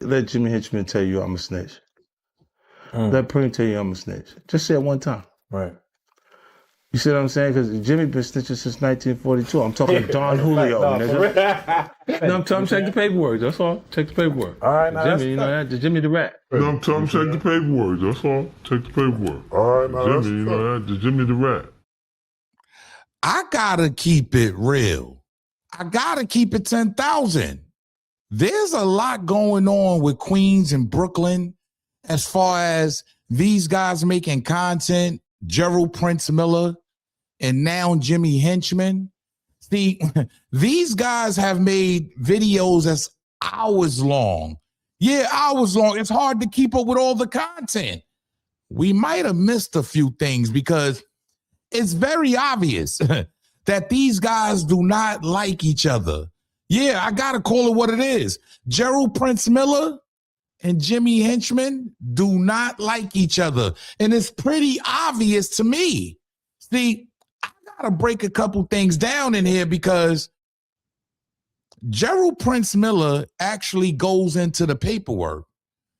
let Jimmy Henchman tell you I'm a snitch. Let Pring tell you I'm a snitch. Just say it one time. Right. You see what I'm saying? Because Jimmy been snitching since 1942. I'm talking Don Julio, nigga. No, I'm telling him check the paperwork. That's all. Check the paperwork. All right, now Jimmy, you know that? Jimmy the rat. No, I'm telling him check the paperwork. That's all. Check the paperwork. All right, now Jimmy, you know that? Jimmy the rat. I gotta keep it real. I gotta keep it 10,000. There's a lot going on with Queens and Brooklyn as far as these guys making content, Gerald Prince Miller, and now Jimmy Henchman. See, these guys have made videos that's hours long. Yeah, hours long. It's hard to keep up with all the content. We might have missed a few things because it's very obvious that these guys do not like each other. Yeah, I got to call it what it is. Gerald Prince Miller and Jimmy Henchman do not like each other. And it's pretty obvious to me. See, I got to break a couple things down in here because Gerald Prince Miller actually goes into the paperwork.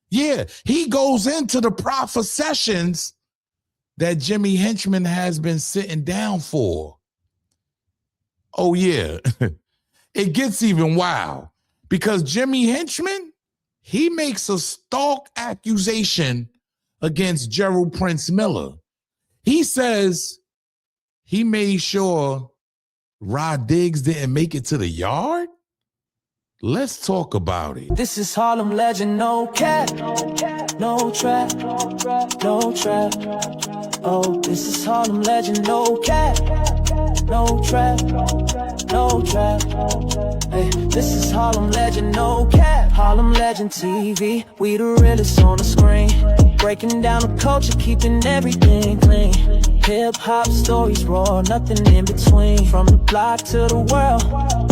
Yeah, he goes into the proffer sessions that Jimmy Henchman has been sitting down for. Oh, yeah. It gets even wild because Jimmy Henchman, he makes a stalk accusation against Gerald Prince Miller. He says he made sure Rah Diggs didn't make it to the yard. Let's talk about it. This is Harlem legend, no cap, no trap, no trap. Oh, this is Harlem legend, no cap, no trap, no trap. Hey, this is Harlem legend, no cap. Harlem Legend TV, we the realest on the screen. Breaking down the culture, keeping everything clean. Hip-hop stories raw, nothing in between. From the block to the world,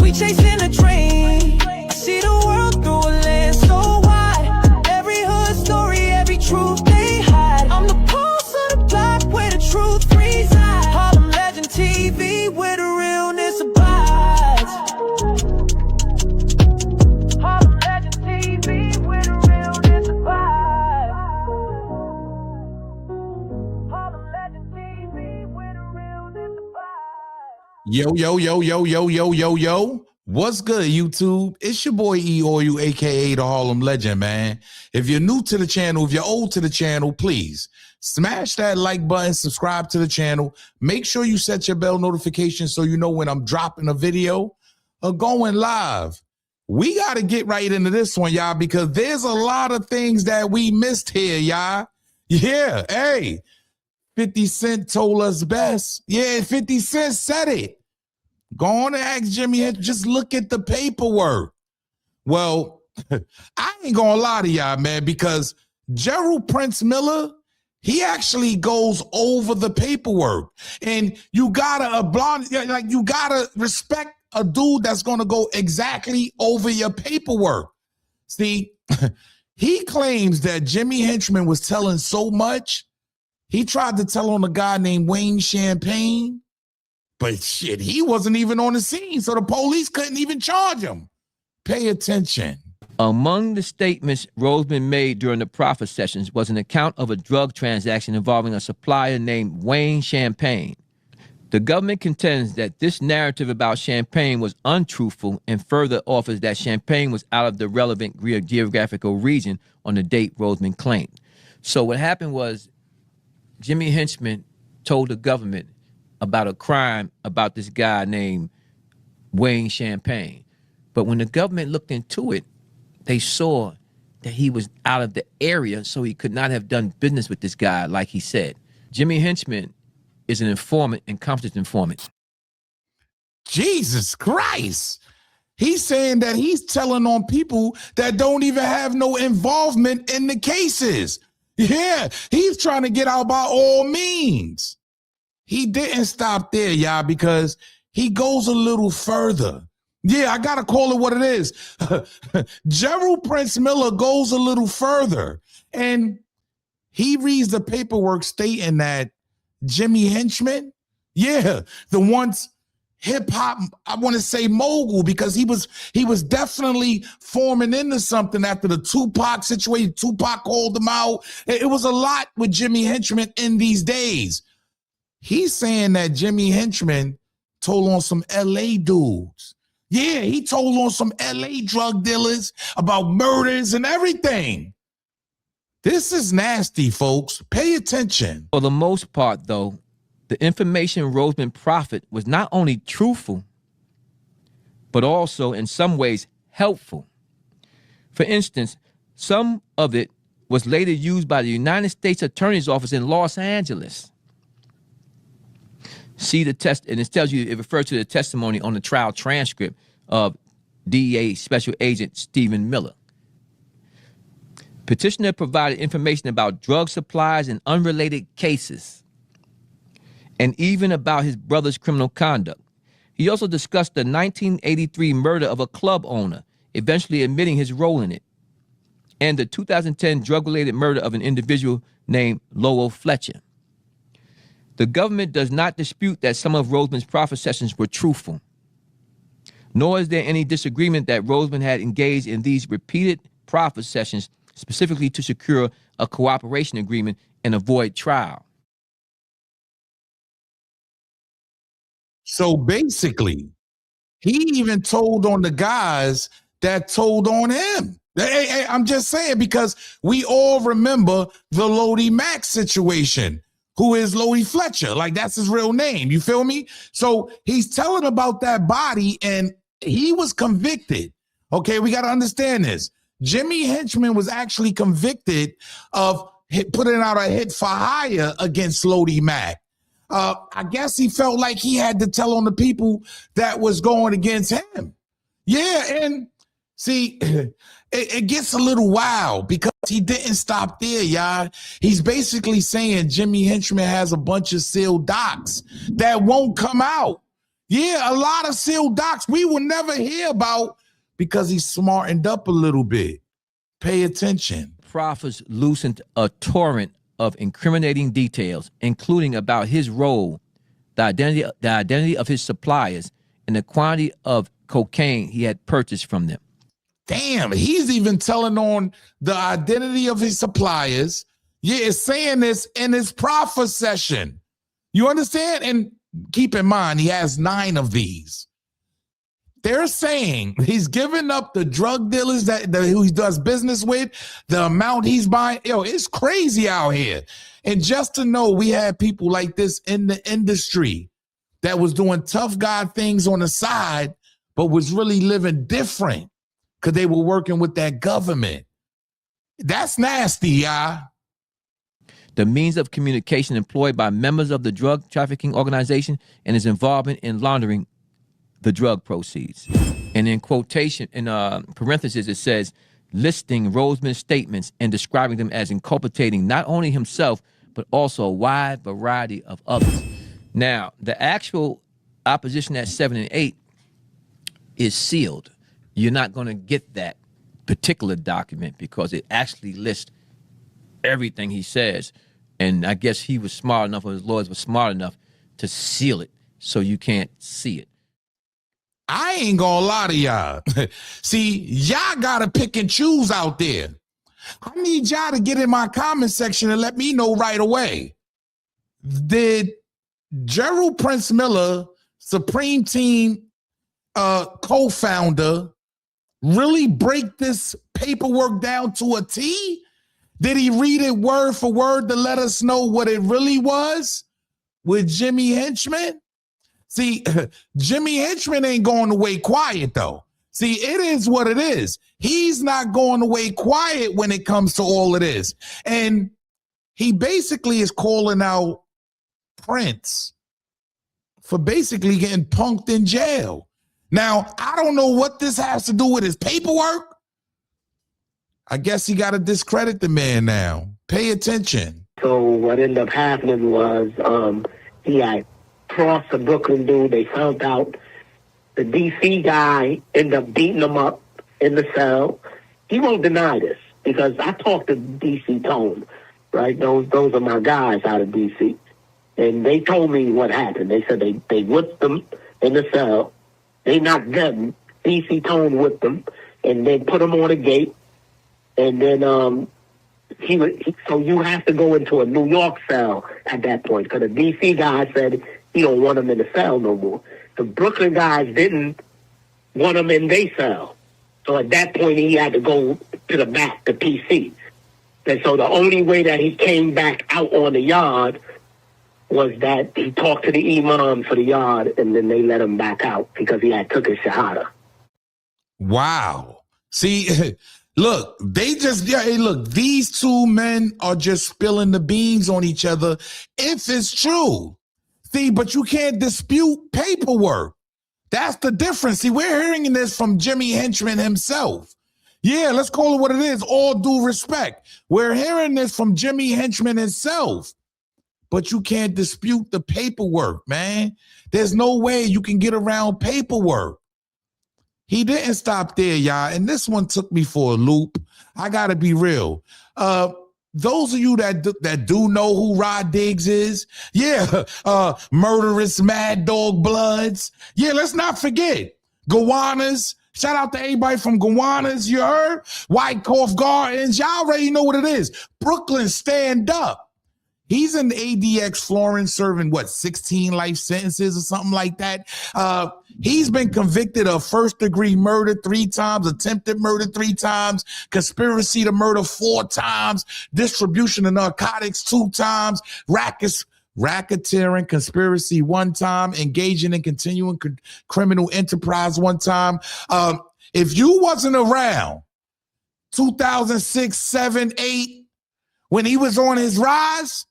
we chasing a dream. See the world through a lens so wide. Every hood story, every truth they hide. I'm the pulse of the block where the truth resides. Harlem Legend TV where the realness abides. Harlem Legend TV where the realness abides. Harlem Legend TV where the realness abides. Yo, yo, yo, yo, yo, yo, yo, yo. What's good, YouTube? It's your boy E-Oil, aka the Harlem Legend, man. If you're new to the channel, if you're old to the channel, please smash that like button, subscribe to the channel. Make sure you set your bell notification so you know when I'm dropping a video or going live. We got to get right into this one, y'all, because there's a lot of things that we missed here, y'all. Yeah, hey, 50 Cent told us best. Yeah, 50 Cent said it. Go on and ask Jimmy, just look at the paperwork. Well, I ain't gonna lie to y'all, man, because Gerald Prince Miller, he actually goes over the paperwork. And you gotta respect a dude that's gonna go exactly over your paperwork. See, he claims that Jimmy Henchman was telling so much, he tried to tell on a guy named Wayne Champagne. But shit, he wasn't even on the scene, so the police couldn't even charge him. Pay attention. Among the statements Roseman made during the proffer sessions was an account of a drug transaction involving a supplier named Wayne Champagne. The government contends that this narrative about Champagne was untruthful and further offers that Champagne was out of the relevant geographical region on the date Roseman claimed. So what happened was Jimmy Henchman told the government about a crime about this guy named Wayne Champagne. But when the government looked into it, they saw that he was out of the area, so he could not have done business with this guy like he said. Jimmy Henchman is an informant and competent informant. Jesus Christ. He's saying that he's telling on people that don't even have no involvement in the cases. Yeah, he's trying to get out by all means. He didn't stop there, y'all, because he goes a little further. Yeah, I got to call it what it is. Gerald Prince Miller goes a little further, and he reads the paperwork stating that Jimmy Henchman, yeah, the once hip hop, I want to say mogul, because he was definitely forming into something after the Tupac situation. Tupac called him out. It was a lot with Jimmy Henchman in these days. He's saying that Jimmy Henchman told on some LA dudes. Yeah, he told on some LA drug dealers about murders and everything. This is nasty, folks. Pay attention. For the most part, though, the information Roseman proffered was not only truthful, but also in some ways helpful. For instance, some of it was later used by the United States Attorney's Office in Los Angeles. See the test, and it tells you, it refers to the testimony on the trial transcript of DEA Special Agent Stephen Miller. Petitioner provided information about drug supplies and unrelated cases, and even about his brother's criminal conduct. He also discussed the 1983 murder of a club owner, eventually admitting his role in it, and the 2010 drug-related murder of an individual named Lowell Fletcher. The government does not dispute that some of Roseman's proffer sessions were truthful, nor is there any disagreement that Roseman had engaged in these repeated proffer sessions specifically to secure a cooperation agreement and avoid trial. So basically, he even told on the guys that told on him. Hey, I'm just saying, because we all remember the Lodi Mack situation. Who is Lodi Fletcher? Like, that's his real name. You feel me? So he's telling about that body, and he was convicted. Okay, we got to understand this. Jimmy Henchman was actually convicted of putting out a hit for hire against Lodi Mack. I guess he felt like he had to tell on the people that was going against him. Yeah, and see, it gets a little wild because he didn't stop there, y'all. He's basically saying Jimmy Henchman has a bunch of sealed docs that won't come out. Yeah, a lot of sealed docs we will never hear about because he's smartened up a little bit. Pay attention. Proffers loosened a torrent of incriminating details, including about his role, the identity of his suppliers, and the quantity of cocaine he had purchased from them. Damn, he's even telling on the identity of his suppliers. Yeah, it's saying this in his proffer session. You understand? And keep in mind, he has 9 of these. They're saying he's giving up the drug dealers who he does business with, the amount he's buying. Yo, it's crazy out here. And just to know we had people like this in the industry that was doing tough guy things on the side, but was really living different because they were working with that government. That's nasty, y'all. The means of communication employed by members of the drug trafficking organization and his involvement in laundering the drug proceeds. And in quotation, in parentheses, it says, listing Roseman's statements and describing them as inculpating not only himself, but also a wide variety of others. Now, the actual opposition at 7 and 8 is sealed. You're not going to get that particular document because it actually lists everything he says. And I guess he was smart enough, or his lawyers were smart enough to seal it so you can't see it. I ain't gonna lie to y'all. See, y'all gotta pick and choose out there. I need y'all to get in my comment section and let me know right away. Did Gerald Prince Miller, Supreme Team co-founder, really break this paperwork down to a T? Did he read it word for word to let us know what it really was with Jimmy Henchman? See, Jimmy Henchman ain't going away quiet, though. See, it is what it is. He's not going away quiet when it comes to all of this. And he basically is calling out Prince for basically getting punked in jail. Now, I don't know what this has to do with his paperwork. I guess he got to discredit the man now. Pay attention. So what ended up happening was he had crossed the Brooklyn dude. They found out the D.C. guy ended up beating him up in the cell. He won't deny this because I talked to D.C. Tone, right? Those are my guys out of D.C. And they told me what happened. They said they whipped him, in the cell. They knocked them. DC Tone whipped them, and then put him on a gate. And then so you have to go into a New York cell at that point, because the DC guy said he don't want him in the cell no more. The Brooklyn guys didn't want him in their cell. So at that point, he had to go to the back, the PC. And so the only way that he came back out on the yard was that he talked to the imam for the yard, and then they let him back out because he had took his shahada. Wow. See, look, look, these two men are just spilling the beans on each other if it's true. See, but you can't dispute paperwork. That's the difference. See, we're hearing this from Jimmy Henchman himself. Yeah, let's call it what it is, all due respect. We're hearing this from Jimmy Henchman himself. But you can't dispute the paperwork, man. There's no way you can get around paperwork. He didn't stop there, y'all. And this one took me for a loop. I got to be real. Those of you that do know who Rah Diggs is, yeah, murderous Mad Dog Bloods. Yeah, let's not forget. Gowanus. Shout out to everybody from Gowanus, you heard? White Cough Gardens. Y'all already know what it is. Brooklyn, stand up. He's in ADX Florence serving, 16 life sentences or something like that. He's been convicted of first-degree murder 3 times, attempted murder 3 times, conspiracy to murder 4 times, distribution of narcotics 2 times, racketeering conspiracy 1 time, engaging in continuing criminal enterprise 1 time. If you wasn't around 2006, 7, 8, when he was on his rise,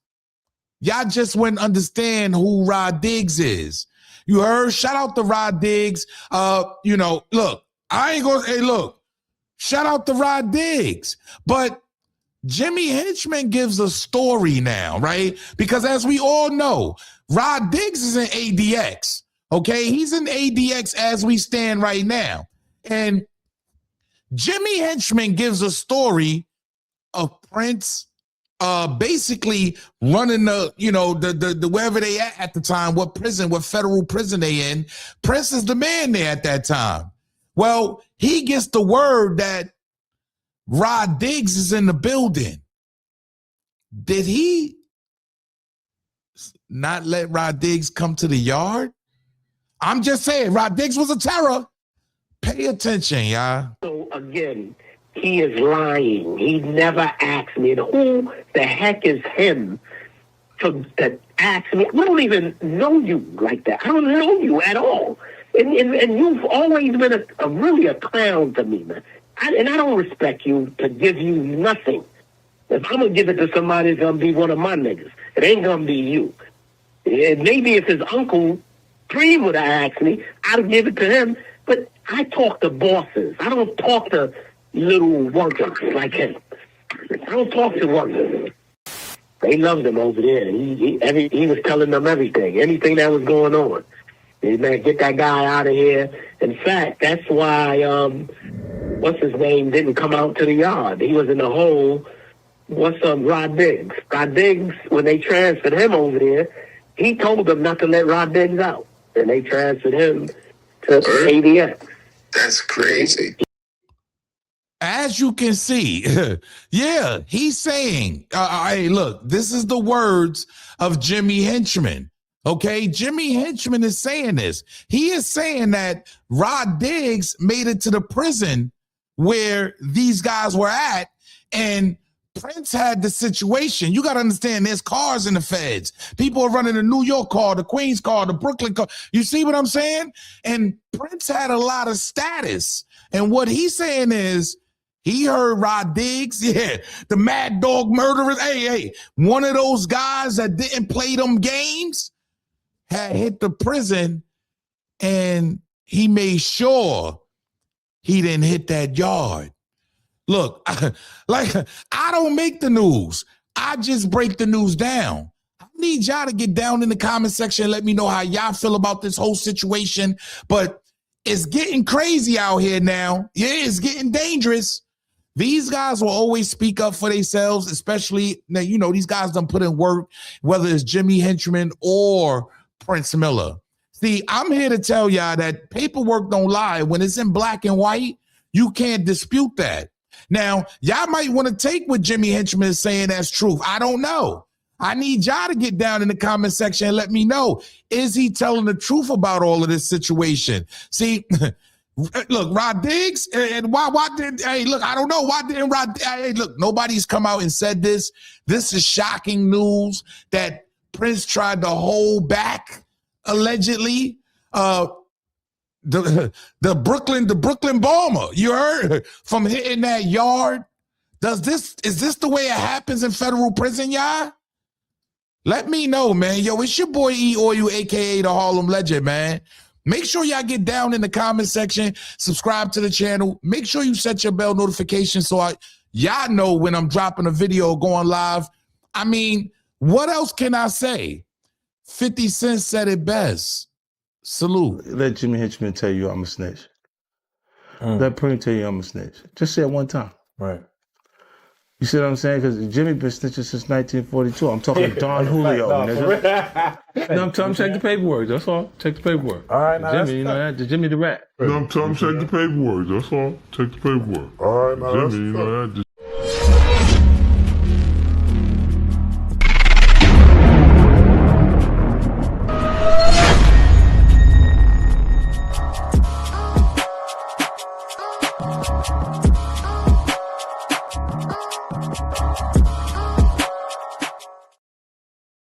y'all just wouldn't understand who Rah Diggs is. You heard? Shout out to Rah Diggs. Look, I ain't gonna say, look, shout out to Rah Diggs. But Jimmy Henchman gives a story now, right? Because as we all know, Rah Diggs is in ADX, okay? He's in ADX as we stand right now. And Jimmy Henchman gives a story of Prince basically running the wherever they at the time, what federal prison they in. Prince is the man there at that time. Well, he gets the word that Rah Diggs is in the building. Did he not let Rah Diggs come to the yard? I'm just saying, Rah Diggs was a terror. Pay attention, y'all. So again, he is lying. He never asked me. And who the heck is him to ask me? I don't even know you like that. I don't know you at all. And you've always been really a clown to me, man. I don't respect you to give you nothing. If I'm going to give it to somebody, it's going to be one of my niggas. It ain't going to be you. And maybe if his uncle Dream would have asked me, I'd give it to him. But I talk to bosses. I don't talk to little workers like him. I don't talk to workers. They loved him over there. He was telling them anything that was going on. Hey, man, get that guy out of here. In fact, that's why, what's his name, didn't come out to the yard. He was in the hole. Rah Diggs. Rah Diggs, when they transferred him over there, he told them not to let Rah Diggs out. And they transferred him to ADX. That's crazy. As you can see, yeah, he's saying, hey, look, this is the words of Jimmy Henchman. Okay, Jimmy Henchman is saying this. He is saying that Rah Diggs made it to the prison where these guys were at, and Prince had the situation. You got to understand, there's cars in the feds. People are running the New York car, the Queens car, the Brooklyn car. You see what I'm saying? And Prince had a lot of status. And what he's saying is, he heard Rah Diggs, yeah, the Mad Dog murderers. Hey, one of those guys that didn't play them games had hit the prison, and he made sure he didn't hit that yard. Look, I don't make the news. I just break the news down. I need y'all to get down in the comment section and let me know how y'all feel about this whole situation. But it's getting crazy out here now. Yeah, it's getting dangerous. These guys will always speak up for themselves, especially, these guys done put in work, whether it's Jimmy Henchman or Prince Miller. See, I'm here to tell y'all that paperwork don't lie. When it's in black and white, you can't dispute that. Now, y'all might want to take what Jimmy Henchman is saying as truth. I don't know. I need y'all to get down in the comment section and let me know. Is he telling the truth about all of this situation? See, look, Rah Diggs, and why did, hey, look, I don't know. Why didn't hey, look, nobody's come out and said this. This is shocking news that Prince tried to hold back, allegedly, the Brooklyn bomber, you heard, from hitting that yard. Is this the way it happens in federal prison, y'all? Let me know, man. Yo, it's your boy E Oil, aka the Harlem Legend, man. Make sure y'all get down in the comment section, subscribe to the channel. Make sure you set your bell notification so y'all know when I'm dropping a video going live. I mean, what else can I say? 50 Cent said it best. Salute. Let Jimmy Henchman tell you I'm a snitch. Let Prince tell you I'm a snitch. Just say it one time. Right. You see what I'm saying? Because Jimmy been snitching since 1942. I'm talking Don Julio, nigga. No, I'm check the paperwork. That's all. Check the paperwork. All right, now Jimmy, you know that? Jimmy the rat. No, I'm check the paperwork. That's all. Check the paperwork. All right, now Jimmy, you know that.